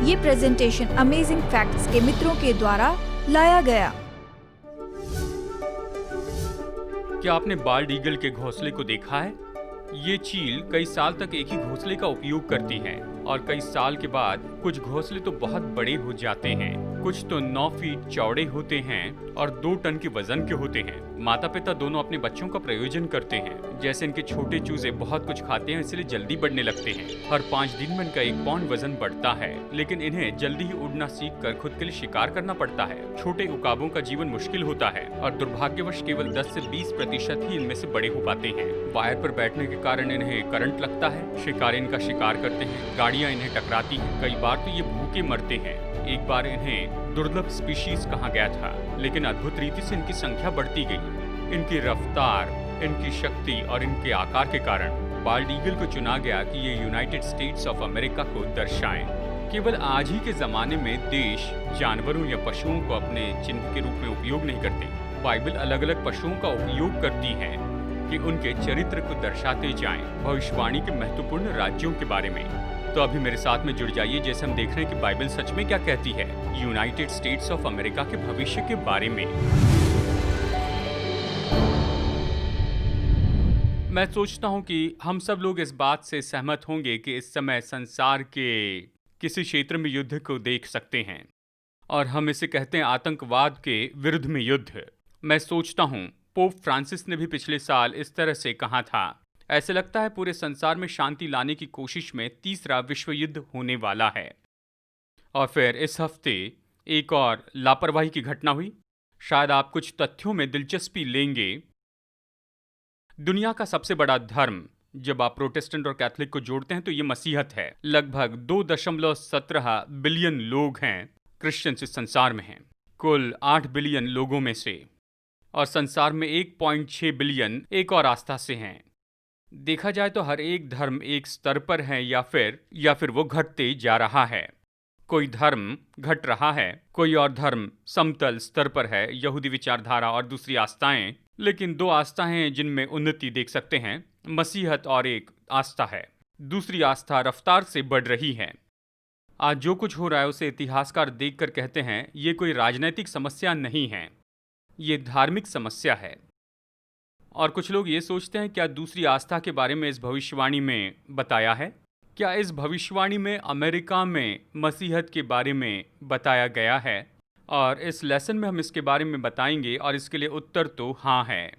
ये presentation amazing facts के मित्रों के द्वारा लाया गया। क्या आपने बाल्ड ईगल के घोंसले को देखा है? ये चील कई साल तक एक ही घोंसले का उपयोग करती है और कई साल के बाद कुछ घोंसले तो बहुत बड़े हो जाते हैं। कुछ तो 9 फीट चौड़े होते हैं और 2 टन के वजन के होते हैं। माता पिता दोनों अपने बच्चों का प्रयोजन करते हैं। जैसे इनके छोटे चूजे बहुत कुछ खाते हैं, इसलिए जल्दी बढ़ने लगते हैं। हर 5 दिन में इनका 1 पाउंड वजन बढ़ता है, लेकिन इन्हें जल्दी ही उड़ना सीख कर खुद के लिए शिकार करना पड़ता है। छोटे उकाबों का जीवन मुश्किल होता है और दुर्भाग्यवश केवल 10 से 20% ही इनमें से बड़े हो पाते हैं। वायर पर बैठने के कारण इन्हें करंट लगता है। शिकारी इनका शिकार करते हैं, गाड़ियां इन्हें टकराती हैं। कई बार तो ये भूखे मरते हैं। एक बार इन्हें दुर्लभ स्पीशीज कहा गया था, लेकिन अद्भुत रीति से इनकी संख्या बढ़ती गई। इनकी रफ्तार, इनकी शक्ति और इनके आकार के कारण बाल्ड ईगल को चुना गया कि ये यूनाइटेड स्टेट्स ऑफ अमेरिका को दर्शाएं। केवल आज ही के जमाने में देश जानवरों या पशुओं को अपने चिन्ह के रूप में उपयोग नहीं करते। बाइबल अलग अलग पशुओं का उपयोग करती है कि उनके चरित्र को दर्शाते जाएं, भविष्यवाणी के महत्वपूर्ण राज्यों के बारे में। तो अभी मेरे साथ में जुड़ जाइए, जैसे हम देख रहे हैं कि बाइबल सच में क्या कहती है यूनाइटेड स्टेट्स ऑफ अमेरिका के भविष्य के बारे में। मैं सोचता हूं कि हम सब लोग इस बात से सहमत होंगे कि इस समय संसार के किसी क्षेत्र में युद्ध को देख सकते हैं और हम इसे कहते हैं आतंकवाद के विरुद्ध में युद्ध। मैं सोचता हूं पोप फ्रांसिस ने भी पिछले साल इस तरह से कहा था। ऐसे लगता है पूरे संसार में शांति लाने की कोशिश में तीसरा विश्व युद्ध होने वाला है। और फिर इस हफ्ते एक और लापरवाही की घटना हुई। शायद आप कुछ तथ्यों में दिलचस्पी लेंगे। दुनिया का सबसे बड़ा धर्म, जब आप प्रोटेस्टेंट और कैथोलिक को जोड़ते हैं तो ये मसीहत है। लगभग 2.17 बिलियन लोग हैं क्रिश्चियंस इस संसार में हैं, कुल 8 बिलियन लोगों में से। और संसार में 1.6 बिलियन एक और आस्था से हैं। देखा जाए तो हर एक धर्म एक स्तर पर है या फिर वो घटते जा रहा है। कोई धर्म घट रहा है, कोई और धर्म समतल स्तर पर है, यहूदी विचारधारा और दूसरी आस्थाएं। लेकिन 2 आस्थाएं जिनमें उन्नति देख सकते हैं, मसीहत और एक आस्था है। दूसरी आस्था रफ्तार से बढ़ रही है। आज जो कुछ हो रहा है उसे इतिहासकार देखकर कहते हैं ये कोई राजनीतिक समस्या नहीं है, ये धार्मिक समस्या है। और कुछ लोग ये सोचते हैं क्या दूसरी आस्था के बारे में इस भविष्यवाणी में बताया है? क्या इस भविष्यवाणी में अमेरिका में मसीहत के बारे में बताया गया है? और इस लेसन में हम इसके बारे में बताएंगे और इसके लिए उत्तर तो हाँ है।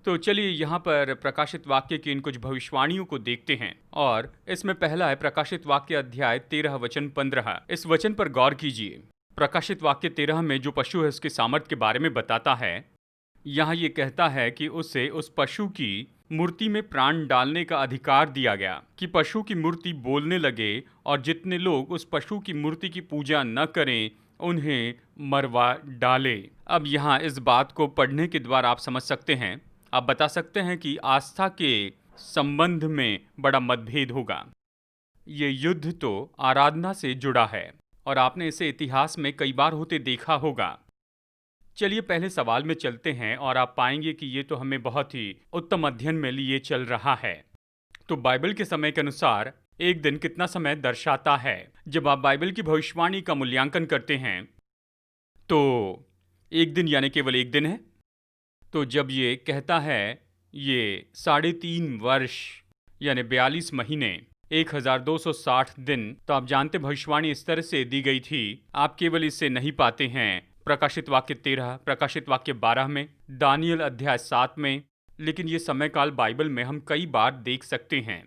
तो चलिए यहाँ पर प्रकाशित वाक्य की इन कुछ भविष्यवाणियों को देखते हैं। और इसमें पहला है प्रकाशित वाक्य अध्याय 13 वचन 15। इस वचन पर गौर कीजिए। प्रकाशित वाक्य 13 में जो पशु है उसके सामर्थ्य के बारे में बताता है। यहाँ ये कहता है कि उसे उस पशु की मूर्ति में प्राण डालने का अधिकार दिया गया, कि पशु की मूर्ति बोलने लगे और जितने लोग उस पशु की मूर्ति की पूजा न करें उन्हें मरवा डाले। अब यहाँ इस बात को पढ़ने के द्वारा आप समझ सकते हैं, आप बता सकते हैं कि आस्था के संबंध में बड़ा मतभेद होगा। ये युद्ध तो आराधना से जुड़ा है और आपने इसे इतिहास में कई बार होते देखा होगा। चलिए पहले सवाल में चलते हैं और आप पाएंगे कि ये तो हमें बहुत ही उत्तम अध्ययन में लिए चल रहा है। तो बाइबल के समय के अनुसार एक दिन कितना समय दर्शाता है? जब आप बाइबल की भविष्यवाणी का मूल्यांकन करते हैं तो एक दिन यानी केवल एक दिन है। तो जब ये कहता है ये 3.5 वर्ष यानी 42 महीने 1260 दिन, तो आप जानते भविष्यवाणी इस तरह से दी गई थी। आप केवल इससे नहीं पाते हैं प्रकाशित वाक्य 13, प्रकाशित वाक्य 12 में, दानियल अध्याय 7 में, लेकिन ये समय काल बाइबल में हम कई बार देख सकते हैं।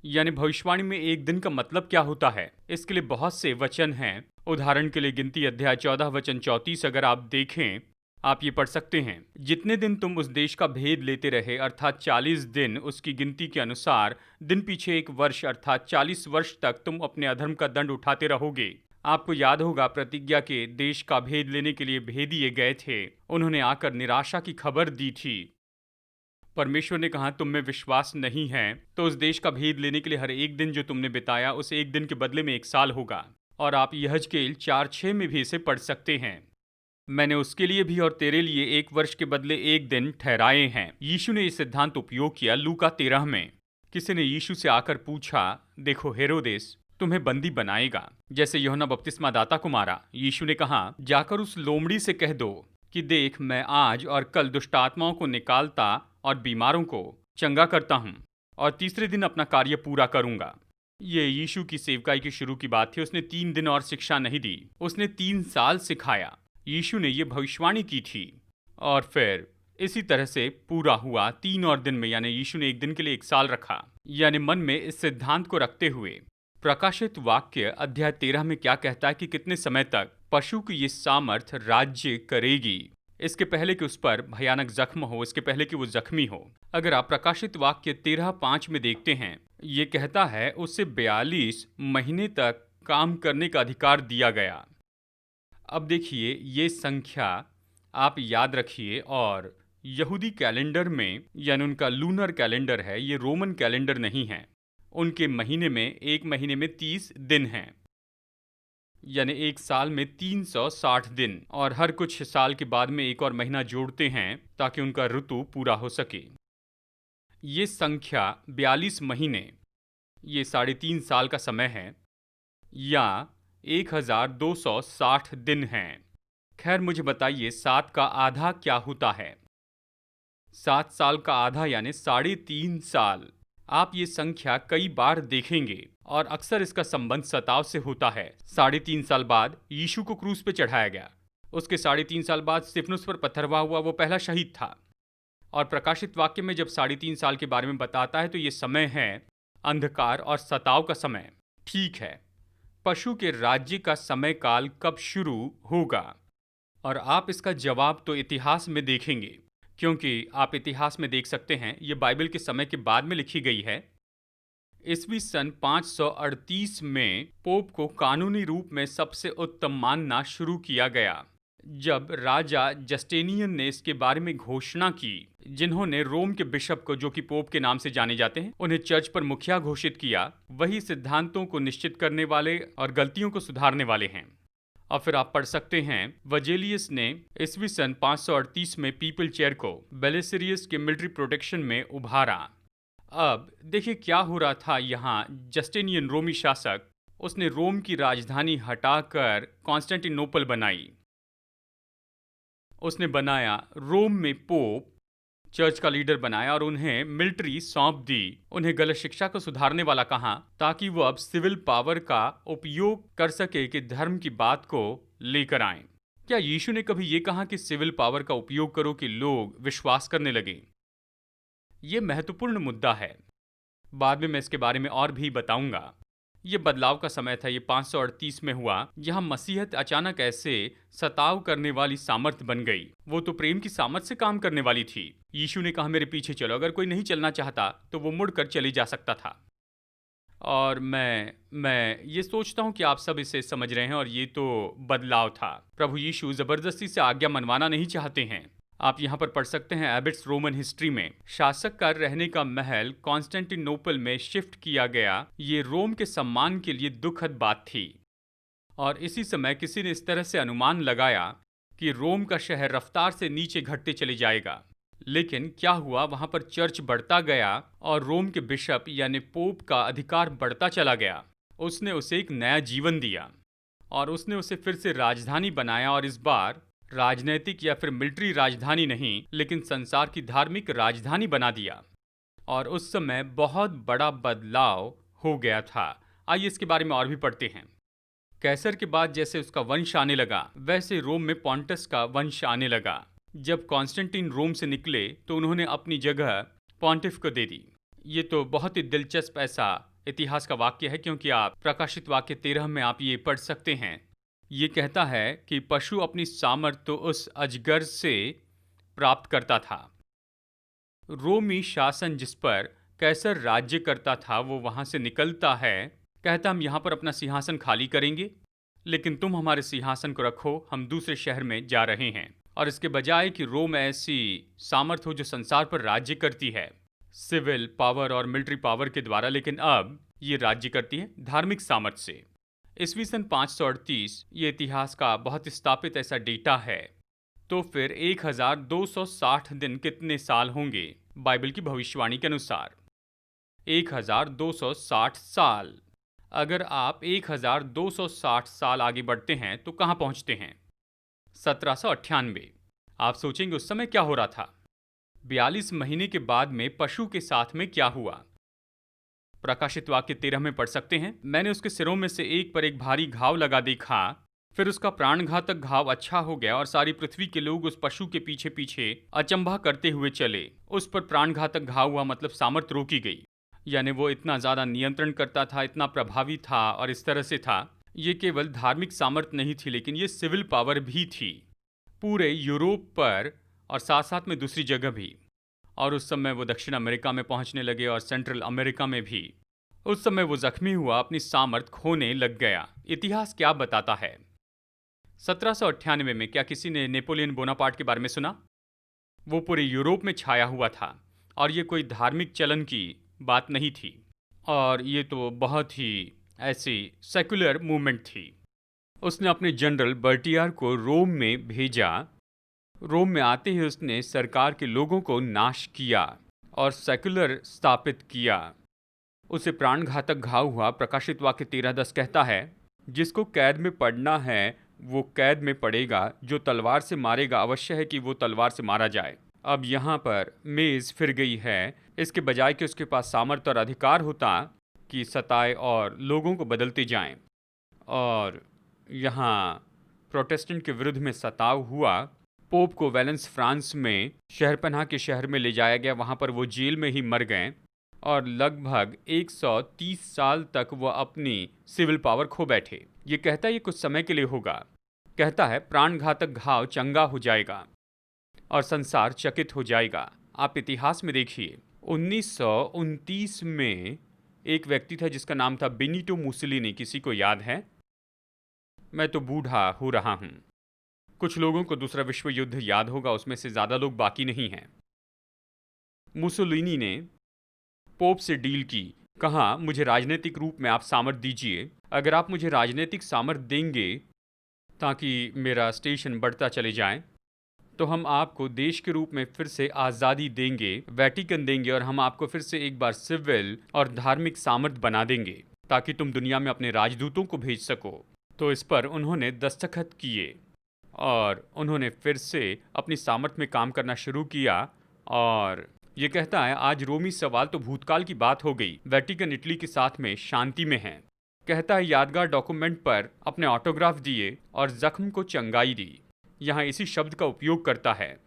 यानी भविष्यवाणी में एक दिन का मतलब क्या होता है, इसके लिए बहुत से वचन हैं। उदाहरण के लिए गिनती अध्याय 14 वचन 34 अगर आप देखें, आप ये पढ़ सकते हैं, जितने दिन तुम उस देश का भेद लेते रहे अर्थात 40 दिन, उसकी गिनती के अनुसार दिन पीछे 1 वर्ष अर्थात 40 वर्ष तक तुम अपने अधर्म का दंड उठाते रहोगे। आपको याद होगा प्रतिज्ञा के देश का भेद लेने के लिए भेदिए गए थे। उन्होंने आकर निराशा की खबर दी थी। परमेश्वर ने कहा तुम में विश्वास नहीं है तो उस देश का भेद लेने के लिए हर एक दिन जो तुमने बिताया उस एक दिन के बदले में 1 साल होगा। और आप यहजकेल 4:6 में भी इसे पढ़ सकते हैं। मैंने उसके लिए भी और तेरे लिए 1 वर्ष के बदले 1 दिन ठहराए हैं। यीशु ने यह सिद्धांत उपयोग किया लूका 13 में। किसी ने यीशु से आकर पूछा, देखो हेरोदेस, तुम्हें बंदी बनाएगा, जैसे यूहन्ना बपतिस्मा दाता को मारा। यीशु ने कहा, जाकर उस लोमड़ी से कह दो कि देख, मैं आज और कल दुष्ट आत्माओं को निकालता और बीमारों को चंगा करता हूँ और तीसरे दिन अपना कार्य पूरा करूंगा। ये यीशु की सेवकाई की शुरू की बात थी। उसने 3 दिन और शिक्षा नहीं दी, उसने 3 साल सिखाया। यीशु ने ये भविष्यवाणी की थी और फिर इसी तरह से पूरा हुआ 3 और दिन में, यानी यीशु ने एक दिन के लिए 1 साल रखा। यानी मन में इस सिद्धांत को रखते हुए प्रकाशित वाक्य अध्याय 13 में क्या कहता है कि कितने समय तक पशु की ये सामर्थ राज्य करेगी, इसके पहले कि उस पर भयानक जख्म हो, इसके पहले कि वो जख्मी हो। अगर आप प्रकाशित वाक्य 13:5 में देखते हैं, ये कहता है उसे 42 महीने तक काम करने का अधिकार दिया गया। अब देखिए, ये संख्या आप याद रखिए, और यहूदी कैलेंडर में, यानी उनका लूनर कैलेंडर है, ये रोमन कैलेंडर नहीं है। उनके महीने में, एक महीने में 30 दिन हैं, यानी एक साल में 360 दिन, और हर कुछ साल के बाद में एक और महीना जोड़ते हैं ताकि उनका ऋतु पूरा हो सके। ये संख्या 42 महीने, ये 3.5 साल का समय है, या 1260 दिन हैं। खैर, मुझे बताइए 7 का आधा क्या होता है? 7 साल का आधा यानी 3.5 साल। आप ये संख्या कई बार देखेंगे और अक्सर इसका संबंध सताव से होता है। 3.5 साल बाद यीशु को क्रूस पे चढ़ाया गया। उसके 3.5 साल बाद स्तिफनुस पर पत्थरवाह हुआ, वो पहला शहीद था। और प्रकाशित वाक्य में जब 3.5 साल के बारे में बताता है तो ये समय है अंधकार और सताव का समय। ठीक है, पशु के राज्य का समय काल कब शुरू होगा? और आप इसका जवाब तो इतिहास में देखेंगे, क्योंकि आप इतिहास में देख सकते हैं, ये बाइबल के समय के बाद में लिखी गई है। ईस्वी सन 538 में पोप को कानूनी रूप में सबसे उत्तम मानना शुरू किया गया, जब राजा जस्टिनियन ने इसके बारे में घोषणा की, जिन्होंने रोम के बिशप को, जो कि पोप के नाम से जाने जाते हैं, उन्हें चर्च पर मुखिया घोषित किया। वही सिद्धांतों को निश्चित करने वाले और गलतियों को सुधारने वाले हैं। और फिर आप पढ़ सकते हैं, वजेलियस ने ईस्वी सन 538 में पीपल चेयर को बेलिसरियस के मिलिट्री प्रोटेक्शन में उभारा। अब देखिए क्या हो रहा था यहाँ। जस्टिनियन रोमी शासक, उसने रोम की राजधानी हटाकर कॉन्स्टेंटिनोपल बनाई। उसने बनाया रोम में पोप, चर्च का लीडर बनाया और उन्हें मिलिट्री सौंप दी। उन्हें गलत शिक्षा को सुधारने वाला कहा, ताकि वो अब सिविल पावर का उपयोग कर सके कि धर्म की बात को लेकर आए। क्या यीशु ने कभी ये कहा कि सिविल पावर का उपयोग करो कि लोग विश्वास करने लगे? ये महत्वपूर्ण मुद्दा है, बाद में मैं इसके बारे में और भी बताऊंगा। ये बदलाव का समय था, ये 538 में हुआ, जहां मसीहत अचानक ऐसे सताव करने वाली सामर्थ बन गई। वो तो प्रेम की सामर्थ से काम करने वाली थी। यीशु ने कहा, मेरे पीछे चलो। अगर कोई नहीं चलना चाहता तो वो मुड़कर चले जा सकता था। और मैं ये सोचता हूँ कि आप सब इसे समझ रहे हैं, और ये तो बदलाव था। प्रभु यीशु जबरदस्ती से आज्ञा मनवाना नहीं चाहते हैं। आप यहाँ पर पढ़ सकते हैं, एबिट्स रोमन हिस्ट्री में शासक का रहने का महल कॉन्स्टेंटिनोपल में शिफ्ट किया गया। ये रोम के सम्मान के लिए दुखद बात थी। और इसी समय किसी ने इस तरह से अनुमान लगाया कि रोम का शहर रफ्तार से नीचे घटते चले जाएगा। लेकिन क्या हुआ, वहां पर चर्च बढ़ता गया और रोम के बिशप यानी पोप का अधिकार बढ़ता चला गया। उसने उसे एक नया जीवन दिया और उसने उसे फिर से राजधानी बनाया, और इस बार राजनैतिक या फिर मिलिट्री राजधानी नहीं, लेकिन संसार की धार्मिक राजधानी बना दिया। और उस समय बहुत बड़ा बदलाव हो गया था। आइए इसके बारे में और भी पढ़ते हैं। कैसर के बाद जैसे उसका वंश आने लगा, वैसे रोम में पॉन्टस का वंश आने लगा। जब कॉन्स्टेंटिन रोम से निकले तो उन्होंने अपनी जगह पॉन्टिफ को दे दी। ये तो बहुत ही दिलचस्प ऐसा इतिहास का वाक्य है, क्योंकि आप प्रकाशित वाक्य 13 में आप ये पढ़ सकते हैं। ये कहता है कि पशु अपनी सामर्थ तो उस अजगर से प्राप्त करता था। रोमी शासन जिस पर कैसर राज्य करता था, वो वहां से निकलता है, कहता हम यहाँ पर अपना सिंहासन खाली करेंगे, लेकिन तुम हमारे सिंहासन को रखो, हम दूसरे शहर में जा रहे हैं। और इसके बजाय कि रोम ऐसी सामर्थ हो जो संसार पर राज्य करती है सिविल पावर और मिलिट्री पावर के द्वारा, लेकिन अब ये राज्य करती है धार्मिक सामर्थ से। ईस्वी सन 538 ये इतिहास का बहुत स्थापित ऐसा डेटा है। तो फिर 1260 दिन कितने साल होंगे बाइबल की भविष्यवाणी के अनुसार? 1260 साल। अगर आप 1260 साल आगे बढ़ते हैं तो कहाँ पहुँचते हैं? 1798। आप सोचेंगे उस समय क्या हो रहा था? 42 महीने के बाद में पशु के साथ में क्या हुआ? प्रकाशित वाक्य 13 में पढ़ सकते हैं, मैंने उसके सिरों में से एक पर एक भारी घाव लगा देखा, फिर उसका प्राणघातक घाव अच्छा हो गया और सारी पृथ्वी के लोग उस पशु के पीछे पीछे अचंभा करते हुए चले। उस पर प्राणघातक घाव हुआ मतलब सामर्थ रोकी गई, यानी वो इतना ज्यादा नियंत्रण करता था, इतना प्रभावी था और इस तरह से था। ये केवल धार्मिक सामर्थ नहीं थी, लेकिन ये सिविल पावर भी थी पूरे यूरोप पर और साथ साथ में दूसरी जगह भी। और उस समय वो दक्षिण अमेरिका में पहुंचने लगे और सेंट्रल अमेरिका में भी। उस समय वो जख्मी हुआ, अपनी सामर्थ खोने लग गया। इतिहास क्या बताता है? 1798 में क्या किसी ने नेपोलियन बोनापार्ट के बारे में सुना? वो पूरे यूरोप में छाया हुआ था और ये कोई धार्मिक चलन की बात नहीं थी, और ये तो बहुत ही ऐसी सेकुलर मूवमेंट थी। उसने अपने जनरल बर्टियार को रोम में भेजा। रोम में आते ही उसने सरकार के लोगों को नाश किया और सेकुलर स्थापित किया। उसे प्राणघातक घाव हुआ। प्रकाशित वाक्य 13:10 कहता है, जिसको कैद में पड़ना है वो कैद में पड़ेगा, जो तलवार से मारेगा अवश्य है कि वो तलवार से मारा जाए। अब यहाँ पर मेज फिर गई है, इसके बजाय कि उसके पास सामर्थ्य और अधिकार होता कि सताए और लोगों को बदलते जाएं। और यहाँ प्रोटेस्टेंट के विरुद्ध में सताव हुआ। पोप को वेलेंस फ्रांस में शहरपनाह के शहर में ले जाया गया, वहाँ पर वो जेल में ही मर गए और लगभग 130 साल तक वो अपनी सिविल पावर खो बैठे। ये कहता है ये कुछ समय के लिए होगा। कहता है प्राणघातक घाव चंगा हो जाएगा और संसार चकित हो जाएगा। आप इतिहास में देखिए, 1929 में एक व्यक्ति था जिसका नाम था बेनिटो मुसोलिनी। किसी को याद है? मैं तो बूढ़ा हो रहा हूँ। कुछ लोगों को दूसरा विश्व युद्ध याद होगा, उसमें से ज़्यादा लोग बाकी नहीं हैं। मुसोलिनी ने पोप से डील की, कहा मुझे राजनीतिक रूप में आप सामर्थ दीजिए। अगर आप मुझे राजनीतिक सामर्थ देंगे ताकि मेरा स्टेशन बढ़ता चले जाए, तो हम आपको देश के रूप में फिर से आज़ादी देंगे, वेटिकन देंगे, और हम आपको फिर से एक बार सिविल और धार्मिक सामर्थ बना देंगे ताकि तुम दुनिया में अपने राजदूतों को भेज सको। तो इस पर उन्होंने दस्तखत किए और उन्होंने फिर से अपनी सामर्थ में काम करना शुरू किया। और ये कहता है आज रोमी सवाल तो भूतकाल की बात हो गई, वेटिकन इटली के साथ में शांति में है। कहता है यादगार डॉक्यूमेंट पर अपने ऑटोग्राफ दिए और जख्म को चंगाई दी। यहाँ इसी शब्द का उपयोग करता है।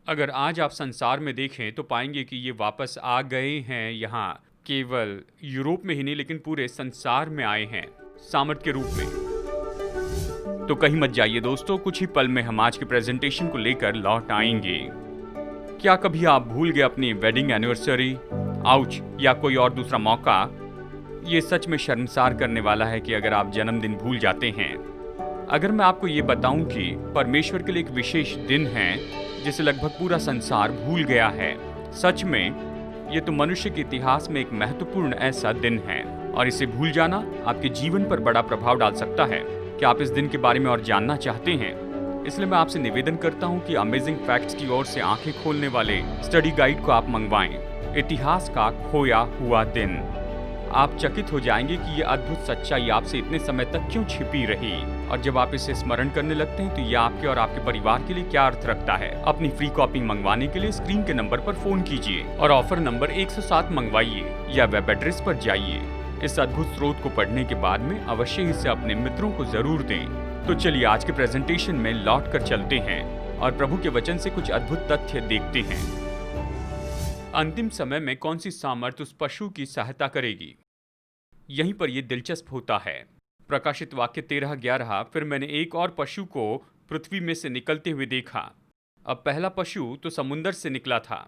अगर आज आप संसार में देखें तो पाएंगे कि ये वापस आ गए हैं, यहाँ केवल यूरोप में ही नहीं लेकिन पूरे संसार में आए हैं सामर्थ के रूप में। तो कहीं मत जाइए दोस्तों, कुछ ही पल में हम आज के प्रेजेंटेशन को लेकर लौट आएंगे। क्या कभी आप भूल गए अपनी वेडिंग एनिवर्सरी, आउच, या कोई और दूसरा मौका? ये सच में शर्मसार करने वाला है कि अगर आप जन्मदिन भूल जाते हैं। अगर मैं आपको ये बताऊं कि परमेश्वर के लिए एक विशेष दिन है जिसे लगभग पूरा संसार भूल गया है, सच में ये तो मनुष्य के इतिहास में एक महत्वपूर्ण ऐसा दिन है, और इसे भूल जाना आपके जीवन पर बड़ा प्रभाव डाल सकता है। क्या आप इस दिन के बारे में और जानना चाहते हैं? इसलिए मैं आपसे निवेदन करता हूं कि अमेजिंग फैक्ट्स की ओर से आंखें खोलने वाले स्टडी गाइड को आप मंगवाएं, इतिहास का खोया हुआ दिन। आप चकित हो जाएंगे कि ये अद्भुत सच्चाई आपसे इतने समय तक क्यों छिपी रही, और जब आप इसे स्मरण करने लगते हैं तो ये आपके और आपके परिवार के लिए क्या अर्थ रखता है। अपनी फ्री कॉपी मंगवाने के लिए स्क्रीन के नंबर पर फोन कीजिए और ऑफर नंबर 107 मंगवाइए या वेब एड्रेस पर जाइए। इस अद्भुत स्रोत को पढ़ने के बाद में अवश्य इसे अपने मित्रों को जरूर दें। तो चलिए आज के प्रेजेंटेशन में लौट कर चलते हैं और प्रभु के वचन से कुछ अद्भुत तथ्य देखते हैं। अंतिम समय में कौन सी सामर्थ उस पशु की सहायता करेगी? यहीं पर यह दिलचस्प होता है। प्रकाशित वाक्य 13:11, फिर मैंने एक और पशु को पृथ्वी में से निकलते हुए देखा। अब पहला पशु तो समुंदर से निकला था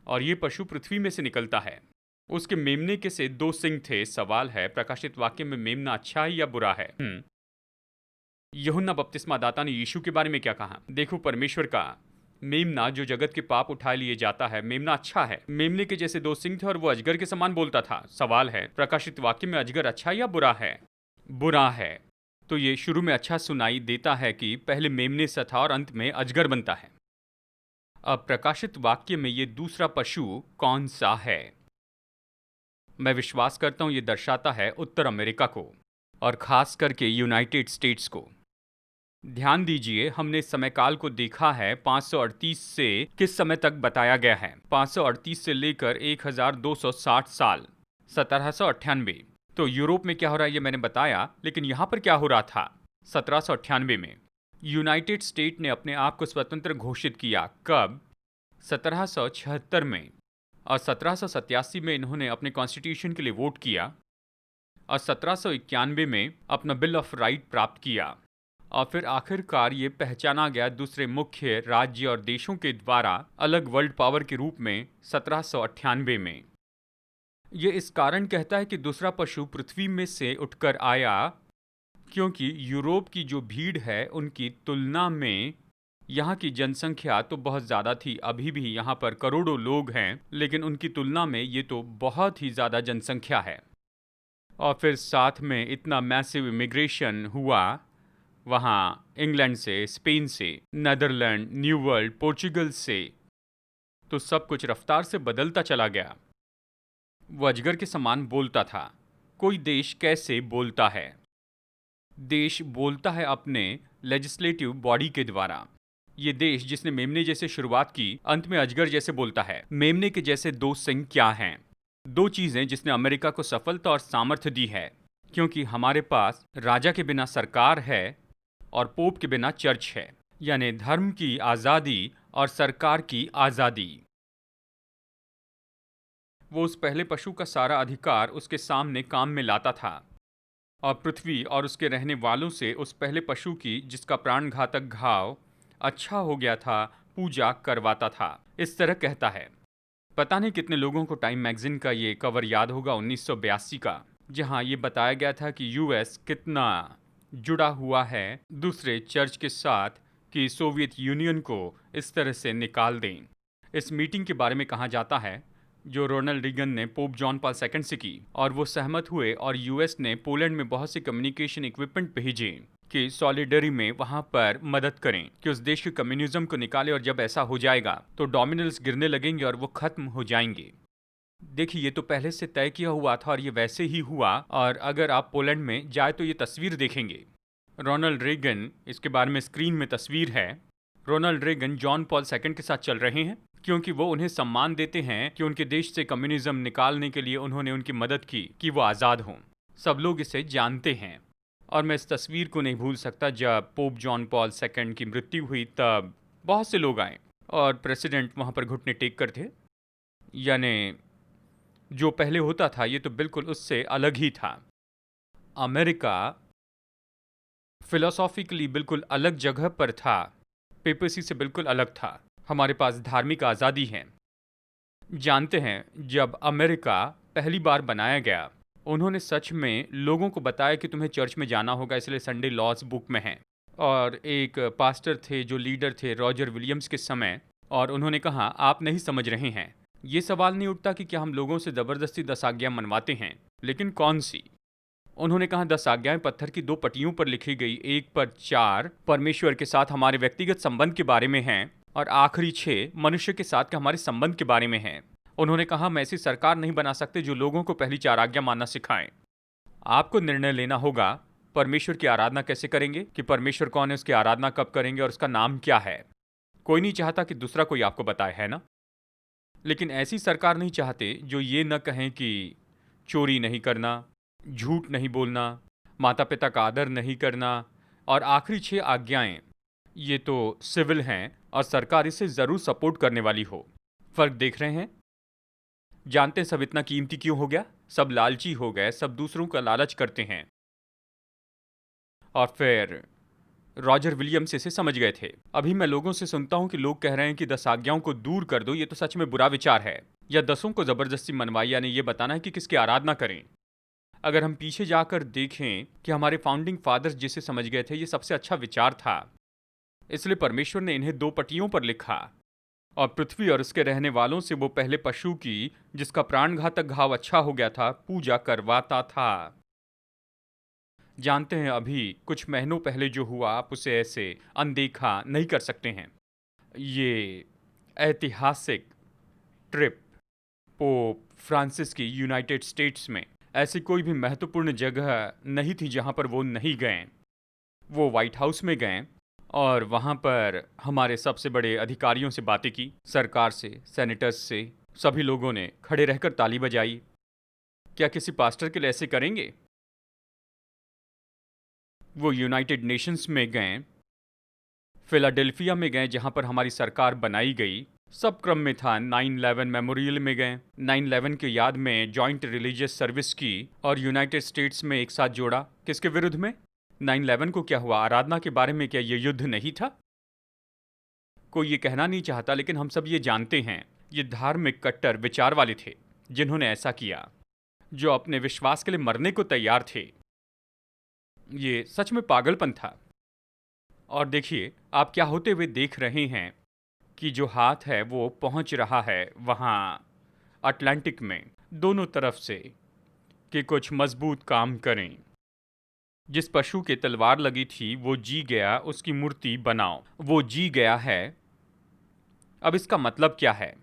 और ये पशु पृथ्वी में से निकलता है। उसके मेमने के से 2 सिंग थे। सवाल है, प्रकाशित वाक्य में मेमना अच्छा है या बुरा है? यूहन्ना बपतिस्मा दाता ने यीशु के बारे में क्या कहा? देखो, परमेश्वर का मेमना जो जगत के पाप उठा लिए जाता है, मेमना अच्छा है। मेमने के जैसे 2 सिंग थे और वो अजगर के समान बोलता था। सवाल है, प्रकाशित वाक्य में अजगर अच्छा या बुरा है? बुरा है। तो ये शुरू में अच्छा सुनाई देता है कि पहले मेमने सा था और अंत में अजगर बनता है। अब प्रकाशित वाक्य में ये दूसरा पशु कौन सा है? मैं विश्वास करता हूँ ये दर्शाता है उत्तर अमेरिका को और ख़ास करके यूनाइटेड स्टेट्स को। ध्यान दीजिए, हमने समयकाल को देखा है 538 से किस समय तक बताया गया है। 538 से लेकर 1260 साल, 1798। तो यूरोप में क्या हो रहा है ये मैंने बताया, लेकिन यहाँ पर क्या हो रहा था 1798 में? यूनाइटेड स्टेट ने अपने आप को स्वतंत्र घोषित किया। कब? 1776 में। और 1787 में इन्होंने अपने कॉन्स्टिट्यूशन के लिए वोट किया और 1791 में अपना बिल ऑफ राइट प्राप्त किया। और फिर आखिरकार ये पहचाना गया दूसरे मुख्य राज्य और देशों के द्वारा अलग वर्ल्ड पावर के रूप में 1798 में। ये इस कारण कहता है कि दूसरा पशु पृथ्वी में से उठकर आया, क्योंकि यूरोप की जो भीड़ है उनकी तुलना में यहाँ की जनसंख्या तो बहुत ज़्यादा थी। अभी भी यहाँ पर करोड़ों लोग हैं, लेकिन उनकी तुलना में ये तो बहुत ही ज़्यादा जनसंख्या है। और फिर साथ में इतना मैसिव इमिग्रेशन हुआ वहाँ इंग्लैंड से, स्पेन से, नीदरलैंड, न्यू वर्ल्ड, पोर्चुगल से, तो सब कुछ रफ्तार से बदलता चला गया। वो अजगर के समान बोलता था। कोई देश कैसे बोलता है? देश बोलता है अपने लेजिस्लेटिव बॉडी के द्वारा। ये देश जिसने मेमने जैसे शुरुआत की, अंत में अजगर जैसे बोलता है। मेमने के जैसे दो सिंह क्या हैं? दो चीजें जिसने अमेरिका को सफलता और सामर्थ्य दी है, क्योंकि हमारे पास राजा के बिना सरकार है और पोप के बिना चर्च है, यानी धर्म की आजादी और सरकार की आजादी। वो उस पहले पशु का सारा अधिकार उसके सामने काम में लाता था और पृथ्वी और उसके रहने वालों से उस पहले पशु की, जिसका प्राणघातक घाव अच्छा हो गया था, पूजा करवाता था। इस तरह कहता है। पता नहीं कितने लोगों को टाइम मैगजीन का ये कवर याद होगा 1982 का, जहां ये बताया गया था कि यूएस कितना जुड़ा हुआ है दूसरे चर्च के साथ कि सोवियत यूनियन को इस तरह से निकाल दें। इस मीटिंग के बारे में कहा जाता है जो रोनाल्ड रीगन ने पोप जॉन पॉल सेकंड से की, और वो सहमत हुए और यूएस ने पोलैंड में बहुत से कम्युनिकेशन इक्विपमेंट भेजे कि सॉलिडरी में वहां पर मदद करें कि उस देश के कम्युनिज्म को निकाले, और जब ऐसा हो जाएगा तो डोमिनल्स गिरने लगेंगे और वो खत्म हो जाएंगे। देखिए, ये तो पहले से तय किया हुआ था और ये वैसे ही हुआ। और अगर आप पोलैंड में जाए तो ये तस्वीर देखेंगे। रोनाल्ड रेगन, इसके बारे में स्क्रीन में तस्वीर है। Ronald Reagan John Paul second के साथ चल रहे हैं, क्योंकि वो उन्हें सम्मान देते हैं कि उनके देश से कम्युनिज्म निकालने के लिए उन्होंने उनकी मदद की कि वो आज़ाद हों। सब लोग इसे जानते हैं। और मैं इस तस्वीर को नहीं भूल सकता, जब पोप जॉन पॉल सेकंड की मृत्यु हुई तब बहुत से लोग आए और प्रेसिडेंट वहाँ पर घुटने टेक कर थे। यानी जो पहले होता था ये तो बिल्कुल उससे अलग ही था। अमेरिका फिलोसॉफिकली बिल्कुल अलग जगह पर था, पेपेसी से बिल्कुल अलग था। हमारे पास धार्मिक आज़ादी है। जानते हैं, जब अमेरिका पहली बार बनाया गया, उन्होंने सच में लोगों को बताया कि तुम्हें चर्च में जाना होगा, इसलिए संडे लॉज बुक में है। और एक पास्टर थे जो लीडर थे रॉजर विलियम्स के समय, और उन्होंने कहा आप नहीं समझ रहे हैं, ये सवाल नहीं उठता कि क्या हम लोगों से ज़बरदस्ती 10 आज्ञा मनवाते हैं, लेकिन कौन सी? उन्होंने कहा 10 आज्ञाएं पत्थर की 2 पट्टियों पर लिखी गई, एक पर 4 परमेश्वर के साथ हमारे व्यक्तिगत संबंध के बारे में हैं और आखिरी 6 मनुष्य के साथ के हमारे संबंध के बारे में हैं। उन्होंने कहा हम ऐसी सरकार नहीं बना सकते जो लोगों को पहली 4 आज्ञा मानना सिखाएं। आपको निर्णय लेना होगा परमेश्वर की आराधना कैसे करेंगे, कि परमेश्वर कौन है, उसकी आराधना कब करेंगे और उसका नाम क्या है। कोई नहीं चाहता कि दूसरा कोई आपको बताए, है ना? लेकिन ऐसी सरकार नहीं चाहते जो ये न कहें कि चोरी नहीं करना, झूठ नहीं बोलना, माता पिता का आदर नहीं करना, और आखिरी 6 आज्ञाएं ये तो सिविल हैं और सरकार इसे ज़रूर सपोर्ट करने वाली हो। फ़र्क देख रहे हैं? जानते हैं सब इतना कीमती क्यों हो गया? सब लालची हो गए, सब दूसरों का लालच करते हैं। और फिर रॉजर विलियम्स इसे समझ गए थे। अभी मैं लोगों से सुनता हूं कि लोग कह रहे हैं कि 10 आज्ञाओं को दूर कर दो, ये तो सच में बुरा विचार है, या 10 को ज़बरदस्ती मनवाई, यानी ये बताना है कि किसकी आराधना करें। अगर हम पीछे जाकर देखें कि हमारे फाउंडिंग फादर्स जिसे समझ गए थे ये सबसे अच्छा विचार था, इसलिए परमेश्वर ने इन्हें 2 पट्टियों पर लिखा और पृथ्वी और उसके रहने वालों से वो पहले पशु की, जिसका प्राणघातक घाव अच्छा हो गया था, पूजा करवाता था। जानते हैं, अभी कुछ महीनों पहले जो हुआ आप उसे ऐसे अनदेखा नहीं कर सकते हैं। ये ऐतिहासिक ट्रिप पोप फ्रांसिस की यूनाइटेड स्टेट्स में ऐसी कोई भी महत्वपूर्ण जगह नहीं थी जहां पर वो नहीं गए। वो व्हाइट हाउस में गए और वहां पर हमारे सबसे बड़े अधिकारियों से बातें की, सरकार से, सेनेटर्स से। सभी लोगों ने खड़े रहकर ताली बजाई। क्या किसी पास्टर के लिए ऐसे करेंगे? वो यूनाइटेड नेशंस में गए, फिलाडेल्फिया में गए जहां पर हमारी सरकार बनाई गई। सब क्रम में था। 9/11 मेमोरियल में गए, 9/11 की याद में जॉइंट रिलीजियस सर्विस की और यूनाइटेड स्टेट्स में एक साथ जोड़ा। किसके विरुद्ध में? 9/11 को क्या हुआ? आराधना के बारे में क्या ये युद्ध नहीं था? कोई ये कहना नहीं चाहता, लेकिन हम सब ये जानते हैं, ये धार्मिक कट्टर विचार वाले थे जिन्होंने ऐसा किया, जो अपने विश्वास के लिए मरने को तैयार थे। ये सच में पागलपन था। और देखिए आप क्या होते हुए देख रहे हैं कि जो हाथ है वो पहुंच रहा है वहां अटलांटिक में दोनों तरफ से कि कुछ मजबूत काम करें। जिस पशु के तलवार लगी थी वो जी गया, उसकी मूर्ति बनाओ। वो जी गया है। अब इसका मतलब क्या है?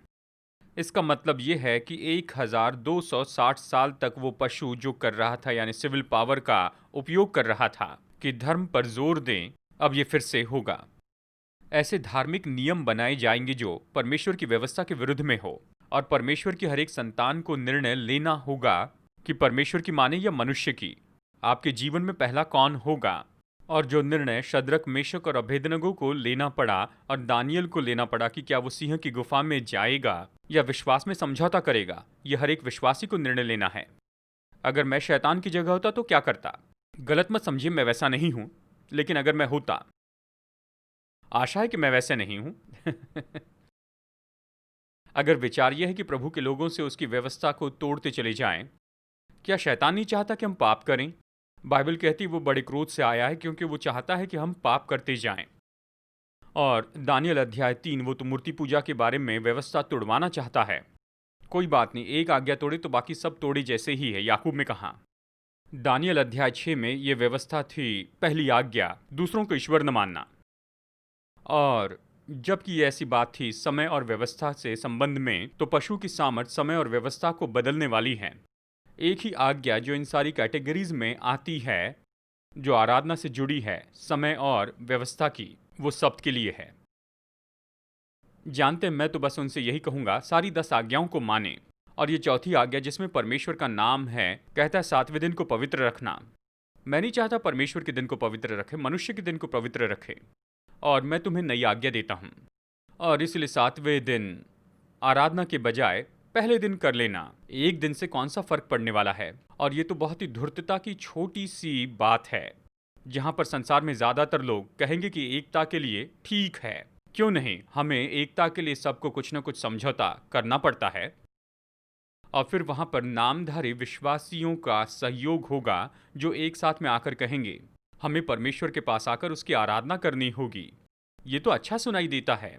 इसका मतलब ये है कि 1260 साल तक वो पशु जो कर रहा था, यानी सिविल पावर का उपयोग कर रहा था कि धर्म पर जोर दें, अब ये फिर से होगा। ऐसे धार्मिक नियम बनाए जाएंगे जो परमेश्वर की व्यवस्था के विरुद्ध में हो, और परमेश्वर की हर एक संतान को निर्णय लेना होगा कि परमेश्वर की माने या मनुष्य की। आपके जीवन में पहला कौन होगा? और जो निर्णय शद्रक, मेशक और अबेदनगो को लेना पड़ा और दानियल को लेना पड़ा कि क्या वो सिंह की गुफा में जाएगा या विश्वास में समझौता करेगा, यह हर एक विश्वासी को निर्णय लेना है। अगर मैं शैतान की जगह होता तो क्या करता? गलत मत समझिए, मैं वैसा नहीं हूं, लेकिन अगर मैं होता, आशा है कि मैं वैसे नहीं हूं अगर विचार यह है कि प्रभु के लोगों से उसकी व्यवस्था को तोड़ते चले जाएं, क्या शैतान नहीं चाहता कि हम पाप करें? बाइबल कहती वो बड़े क्रोध से आया है क्योंकि वो चाहता है कि हम पाप करते जाएं। और दानियल अध्याय 3, वो तो मूर्ति पूजा के बारे में व्यवस्था तोड़वाना चाहता है। कोई बात नहीं, एक आज्ञा तोड़े तो बाकी सब तोड़े जैसे ही है, याकूब में कहा। दानियल अध्याय 6 में ये व्यवस्था थी, पहली आज्ञा, दूसरों को ईश्वर न मानना। और जबकि ये ऐसी बात थी समय और व्यवस्था से संबंध में, तो पशु की सामर्थ समय और व्यवस्था को बदलने वाली है। एक ही आज्ञा जो इन सारी कैटेगरीज में आती है, जो आराधना से जुड़ी है, समय और व्यवस्था की, वो सब के लिए है। जानते हैं, मैं तो बस उनसे यही कहूंगा, सारी 10 आज्ञाओं को माने। और ये चौथी आज्ञा जिसमें परमेश्वर का नाम है, कहता है 7वें दिन को पवित्र रखना। मैं नहीं चाहता परमेश्वर के दिन को पवित्र रखे, मनुष्य के दिन को पवित्र रखे। और मैं तुम्हें नई आज्ञा देता हूं, और इसलिए 7वें दिन आराधना के बजाय पहले दिन कर लेना। एक दिन से कौन सा फर्क पड़ने वाला है? और ये तो बहुत ही धूर्तता की छोटी सी बात है, जहां पर संसार में ज्यादातर लोग कहेंगे कि एकता के लिए ठीक है। क्यों नहीं? हमें एकता के लिए सबको कुछ न कुछ समझौता करना पड़ता है। और फिर वहां पर नामधारी विश्वासियों का सहयोग होगा, जो एक साथ में आकर कहेंगे हमें परमेश्वर के पास आकर उसकी आराधना करनी होगी। ये तो अच्छा सुनाई देता है।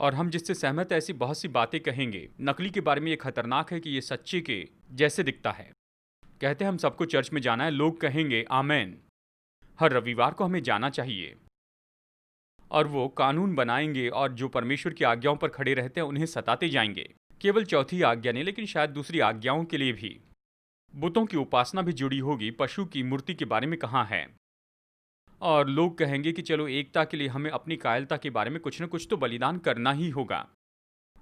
और हम जिससे सहमत ऐसी बहुत सी बातें कहेंगे। नकली के बारे में ये खतरनाक है कि ये सच्चे के जैसे दिखता है। कहते हैं हम सबको चर्च में जाना है, लोग कहेंगे आमेन, हर रविवार को हमें जाना चाहिए। और वो कानून बनाएंगे और जो परमेश्वर की आज्ञाओं पर खड़े रहते हैं उन्हें सताते जाएंगे। केवल चौथी आज्ञा नहीं, लेकिन शायद दूसरी आज्ञाओं के लिए भी बुतों की उपासना भी जुड़ी होगी। पशु की मूर्ति के बारे में कहाँ है? और लोग कहेंगे कि चलो एकता के लिए हमें अपनी कायरता के बारे में कुछ न कुछ तो बलिदान करना ही होगा।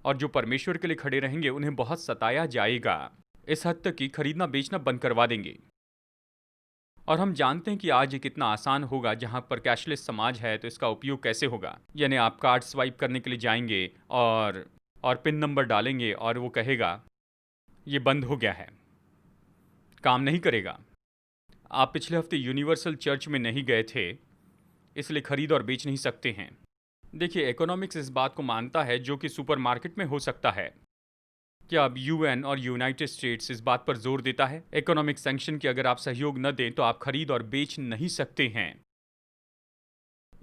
और जो परमेश्वर के लिए खड़े रहेंगे उन्हें बहुत सताया जाएगा, इस हद तक कि खरीदना बेचना बंद करवा देंगे। और हम जानते हैं कि आज ये कितना आसान होगा, जहां पर कैशलेस समाज है तो इसका उपयोग कैसे होगा। यानी आप कार्ड स्वाइप करने के लिए जाएंगे और पिन नंबर डालेंगे और वो कहेगा ये बंद हो गया है, काम नहीं करेगा। आप पिछले हफ्ते यूनिवर्सल चर्च में नहीं गए थे, इसलिए खरीद और बेच नहीं सकते हैं। देखिए, इकोनॉमिक्स इस बात को मानता है जो कि सुपरमार्केट में हो सकता है। क्या अब यूएन और यूनाइटेड स्टेट्स इस बात पर जोर देता है इकोनॉमिक सैंक्शन कि अगर आप सहयोग न दें तो आप खरीद और बेच नहीं सकते हैं।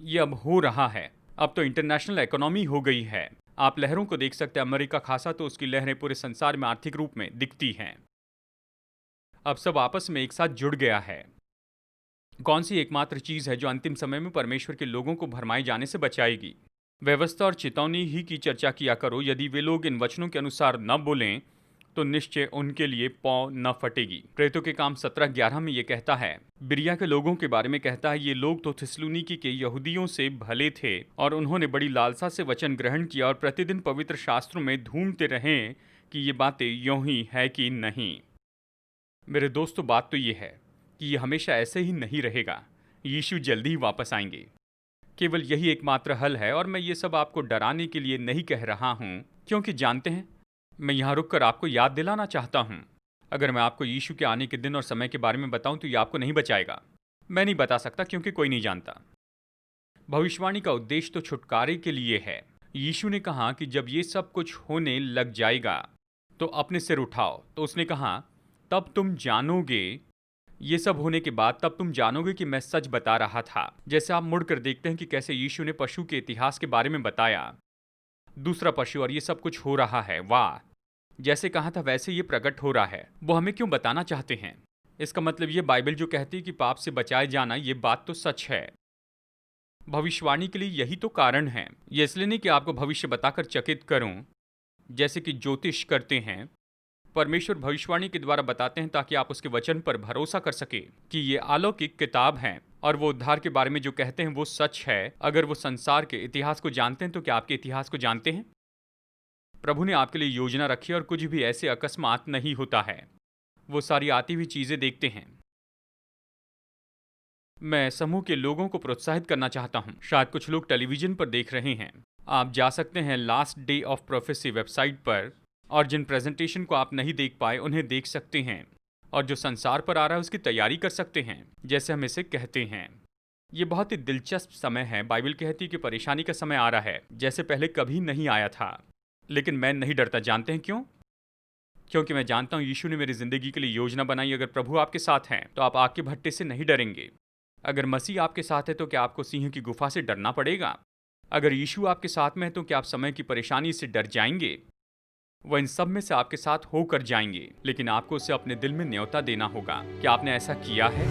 ये अब हो रहा है। अब तो इंटरनेशनल इकोनॉमी हो गई है। आप लहरों को देख सकते हैं। अमेरिका खासा तो उसकी लहरें पूरे संसार में आर्थिक रूप में दिखती हैं। अब सब आपस में एक साथ जुड़ गया है। कौन सी एकमात्र चीज है जो अंतिम समय में परमेश्वर के लोगों को भरमाए जाने से बचाएगी? व्यवस्था और चेतावनी ही की चर्चा किया करो। यदि वे लोग इन वचनों के अनुसार न बोलें तो निश्चय उनके लिए पाँव न फटेगी। प्रेरितों के काम 17:11 में ये कहता है, बिरिया के लोगों के बारे में कहता है, ये लोग तो थिस्सलुनीकि के यहूदियों से भले थे और उन्होंने बड़ी लालसा से वचन ग्रहण किया और प्रतिदिन पवित्र शास्त्रों में ढूंढते रहे कि ये बातें यूं ही है कि नहीं। मेरे दोस्तों, बात तो ये है कि ये हमेशा ऐसे ही नहीं रहेगा। यीशु जल्दी ही वापस आएंगे। केवल यही एकमात्र हल है और मैं ये सब आपको डराने के लिए नहीं कह रहा हूँ, क्योंकि जानते हैं, मैं यहाँ रुककर आपको याद दिलाना चाहता हूँ। अगर मैं आपको यीशु के आने के दिन और समय के बारे में बताऊं तो ये आपको नहीं बचाएगा। मैं नहीं बता सकता क्योंकि कोई नहीं जानता। भविष्यवाणी का उद्देश्य तो छुटकारे के लिए है। यीशु ने कहा कि जब ये सब कुछ होने लग जाएगा तो अपने सिर उठाओ। तो उसने कहा, तब तुम जानोगे, ये सब होने के बाद तब तुम जानोगे कि मैं सच बता रहा था। जैसे आप मुड़कर देखते हैं कि कैसे यीशु ने पशु के इतिहास के बारे में बताया, दूसरा पशु, और ये सब कुछ हो रहा है। वाह, जैसे कहा था वैसे ये प्रकट हो रहा है। वो हमें क्यों बताना चाहते हैं? इसका मतलब ये बाइबल जो कहती है कि पाप से बचाए जाना, ये बात तो सच है। भविष्यवाणी के लिए यही तो कारण है। ये इसलिए नहीं कि आपको भविष्य बताकर चकित करूं, जैसे कि ज्योतिष करते हैं। परमेश्वर भविष्यवाणी के द्वारा बताते हैं ताकि आप उसके वचन पर भरोसा कर सके कि ये अलौकिक किताब है और वो उद्धार के बारे में जो कहते हैं वो सच है। अगर वो संसार के इतिहास को जानते हैं तो क्या आपके इतिहास को जानते हैं? प्रभु ने आपके लिए योजना रखी और कुछ भी ऐसे अकस्मात नहीं होता है। वो सारी आती हुई चीजें देखते हैं। मैं समूह के लोगों को प्रोत्साहित करना चाहता हूं। शायद कुछ लोग टेलीविजन पर देख रहे हैं। आप जा सकते हैं last day of prophecy website पर और जिन प्रेजेंटेशन को आप नहीं देख पाए उन्हें देख सकते हैं और जो संसार पर आ रहा है उसकी तैयारी कर सकते हैं, जैसे हम इसे कहते हैं। ये बहुत ही दिलचस्प समय है। बाइबल कहती है कि परेशानी का समय आ रहा है जैसे पहले कभी नहीं आया था। लेकिन मैं नहीं डरता। जानते हैं क्यों? क्योंकि मैं जानता हूँ यीशु ने मेरी जिंदगी के लिए योजना बनाई। अगर प्रभु आपके साथ हैं तो आप आग के भट्टे से नहीं डरेंगे। अगर मसीह आपके साथ है तो क्या आपको सिंह की गुफा से डरना पड़ेगा? अगर यीशु आपके साथ में है तो क्या आप समय की परेशानी से डर जाएंगे? वह इन सब में से आपके साथ होकर जाएंगे, लेकिन आपको उसे अपने दिल में न्योता देना होगा। क्या आपने ऐसा किया है?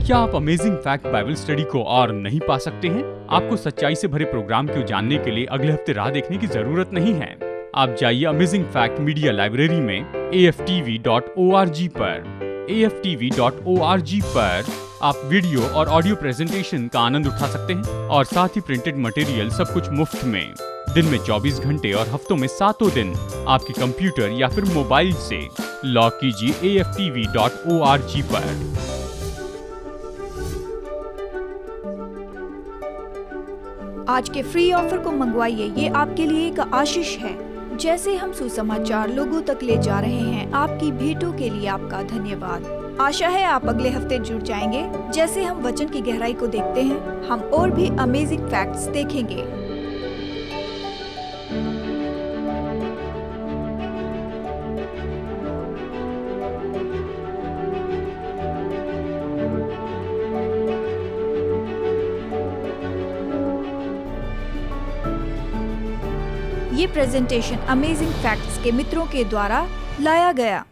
क्या आप अमेजिंग फैक्ट बाइबल स्टडी को और नहीं पा सकते हैं? आपको सच्चाई से भरे प्रोग्राम को जानने के लिए अगले हफ्ते राह देखने की जरूरत नहीं है। आप जाइए अमेजिंग फैक्ट मीडिया लाइब्रेरी में aftv.org पर। aftv.org पर आप वीडियो और ऑडियो प्रेजेंटेशन का आनंद उठा सकते हैं और साथ ही प्रिंटेड मटेरियल सब कुछ मुफ्त में। दिन में 24 घंटे और हफ्तों में 7 दिन आपके कंप्यूटर या फिर मोबाइल से लॉग कीजिए aftv.org पर। आज के फ्री ऑफर को मंगवाइए, ये आपके लिए एक आशीष है। जैसे हम सुसमाचार लोगों तक ले जा रहे हैं, आपकी भेंटों के लिए आपका धन्यवाद। आशा है आप अगले हफ्ते जुड़ जाएंगे। जैसे हम वचन की गहराई को देखते हैं, हम और भी अमेजिंग फैक्ट्स देखेंगे। ये प्रेजेंटेशन अमेजिंग फैक्ट्स के मित्रों के द्वारा लाया गया।